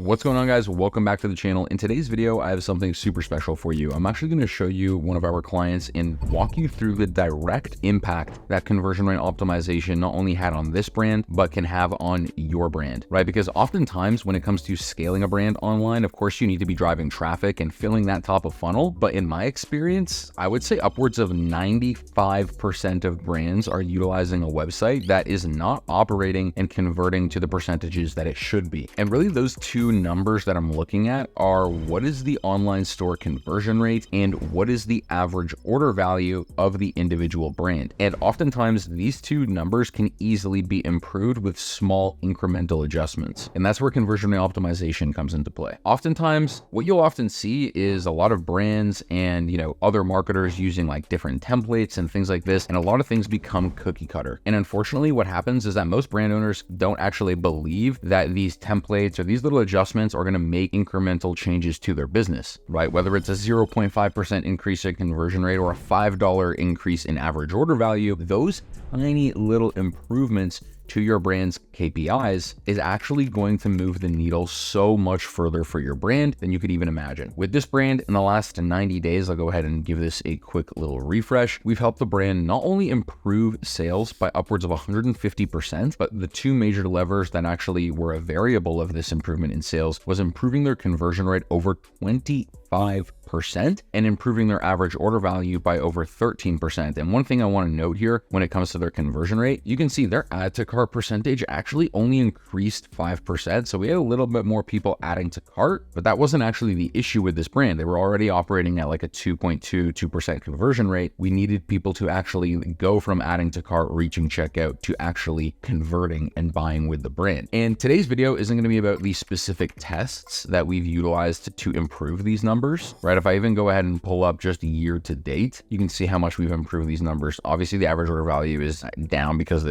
What's going on, guys? Welcome back to the channel. In today's video, I have something super special for you. I'm actually going to show you one of our clients and walk you through the direct impact that conversion rate optimization not only had on this brand, but can have on your brand, right? Because oftentimes when it comes to scaling a brand online, of course, you need to be driving traffic and filling that top of funnel. But in my experience, I would say upwards of 95% of brands are utilizing a website that is not operating and converting to the percentages that it should be. And really those two numbers that I'm looking at are what is the online store conversion rate and what is the average order value of the individual brand. And oftentimes these two numbers can easily be improved with small incremental adjustments. And that's where conversion rate optimization comes into play. Oftentimes, what you'll often see is a lot of brands and, other marketers using like different templates and things like this. And a lot of things become cookie cutter. And unfortunately, what happens is that most brand owners don't actually believe that these templates or these little adjustments are going to make incremental changes to their business, right? Whether it's a 0.5% increase in conversion rate or a $5 increase in average order value, those tiny little improvements to your brand's KPIs is actually going to move the needle so much further for your brand than you could even imagine. With this brand, in the last 90 days, I'll go ahead and give this a quick little refresh. We've helped the brand not only improve sales by upwards of 150%, but the two major levers that actually were a variable of this improvement in sales was improving their conversion rate over 25% and improving their average order value by over 13%. And one thing I want to note here when it comes to their conversion rate, you can see their add to cart percentage actually only increased 5%. So we had a little bit more people adding to cart, but that wasn't actually the issue with this brand. They were already operating at like a 2.22% conversion rate. We needed people to actually go from adding to cart, reaching checkout to actually converting and buying with the brand. And today's video isn't going to be about the specific tests that we've utilized to improve these numbers, right? If I even go ahead and pull up just year to date, you can see how much we've improved these numbers. Obviously, the average order value is down because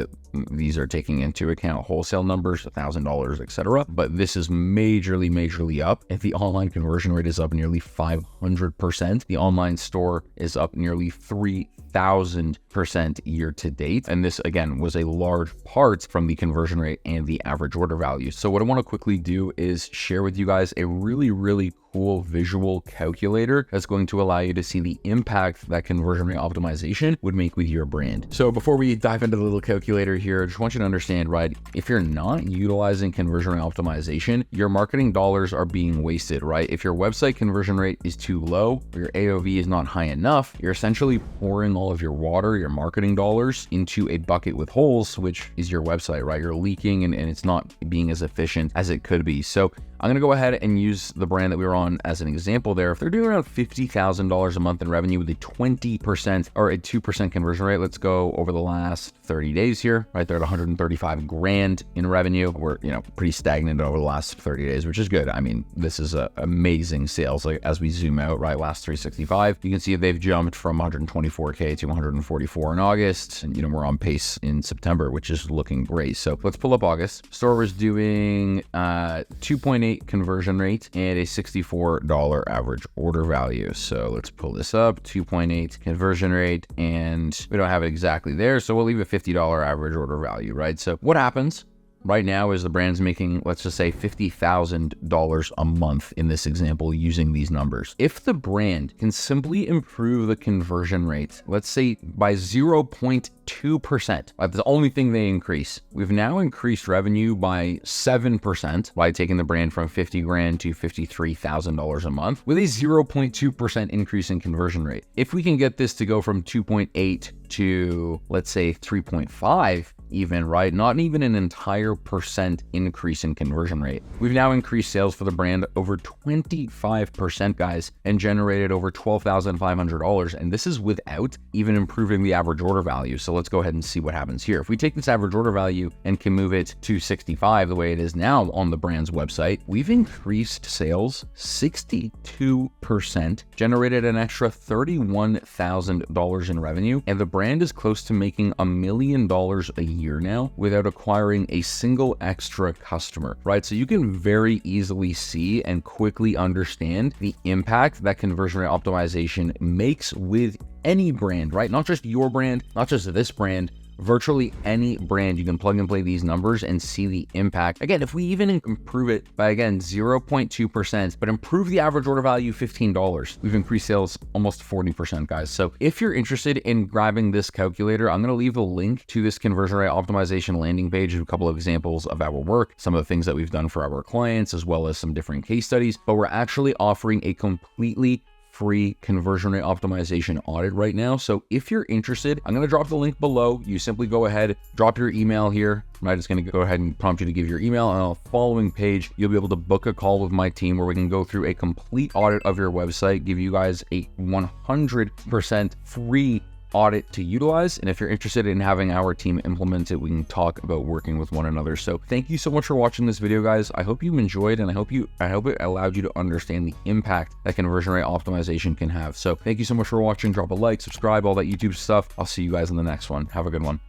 these are taking into account wholesale numbers, $1,000, etc. But this is majorly up. If the online conversion rate is up nearly 500%, the online store is up nearly 3,000% year to date. And this, again, was a large part from the conversion rate and the average order value. So what I want to quickly do is share with you guys a really cool visual calculator that's going to allow you to see the impact that conversion rate optimization would make with your brand. So before we dive into the little calculator here, I just want you to understand, right? If you're not utilizing conversion rate optimization, your marketing dollars are being wasted, right? If your website conversion rate is too low or your AOV is not high enough, you're essentially pouring all of your water, your marketing dollars into a bucket with holes, which is your website, right? You're leaking and it's not being as efficient as it could be. So I'm going to go ahead and use the brand that we were on as an example there. If they're doing around $50,000 a month in revenue with a 20% or a 2% conversion rate, let's go over the last 30 days here, right? They're at 135 grand in revenue. We're, pretty stagnant over the last 30 days, which is good. I mean, this is amazing sales. Like as we zoom out, right? Last 365, you can see they've jumped from 124K to 144 in August. And, we're on pace in September, which is looking great. So let's pull up August. Store was doing 2.8 conversion rate and a $64 average order value. So let's pull this up, 2.8 conversion rate, and we don't have it exactly there. So we'll leave a $50 average order value, right? So what happens right now is the brand's making, let's just say $50,000 a month in this example using these numbers. If the brand can simply improve the conversion rate, let's say by 0.2%, that's the only thing they increase. We've now increased revenue by 7% by taking the brand from 50 grand to $53,000 a month with a 0.2% increase in conversion rate. If we can get this to go from 2.8 to, let's say, 3.5, even, right? Not even an entire percent increase in conversion rate. We've now increased sales for the brand over 25%, guys, and generated over $12,500. And this is without even improving the average order value. So let's go ahead and see what happens here. If we take this average order value and can move it to 65, the way it is now on the brand's website, we've increased sales 62%, generated an extra $31,000 in revenue, and the brand is close to making $1 million a year now without acquiring a single extra customer, right? So you can very easily see and quickly understand the impact that conversion rate optimization makes with any brand, right? Not just your brand, not just this brand, virtually any brand, you can plug and play these numbers and see the impact. Again, if we even improve it by, again, 0.2%, but improve the average order value $15, we've increased sales almost 40%, guys. So if you're interested in grabbing this calculator, I'm going to leave a link to this conversion rate optimization landing page with a couple of examples of our work, some of the things that we've done for our clients, as well as some different case studies. But we're actually offering a completely free conversion rate optimization audit right now. So if you're interested, I'm going to drop the link below. You simply go ahead, drop your email here. I'm just going to go ahead and prompt you to give your email, and on the following page, you'll be able to book a call with my team where we can go through a complete audit of your website, give you guys a 100% free audit to utilize. And if you're interested in having our team implement it, we can talk about working with one another. So thank you so much for watching this video, guys. I hope you enjoyed, and I hope it allowed you to understand the impact that conversion rate optimization can have. So thank you so much for watching. Drop a like, subscribe, all that YouTube stuff. I'll see you guys in the next one. Have a good one.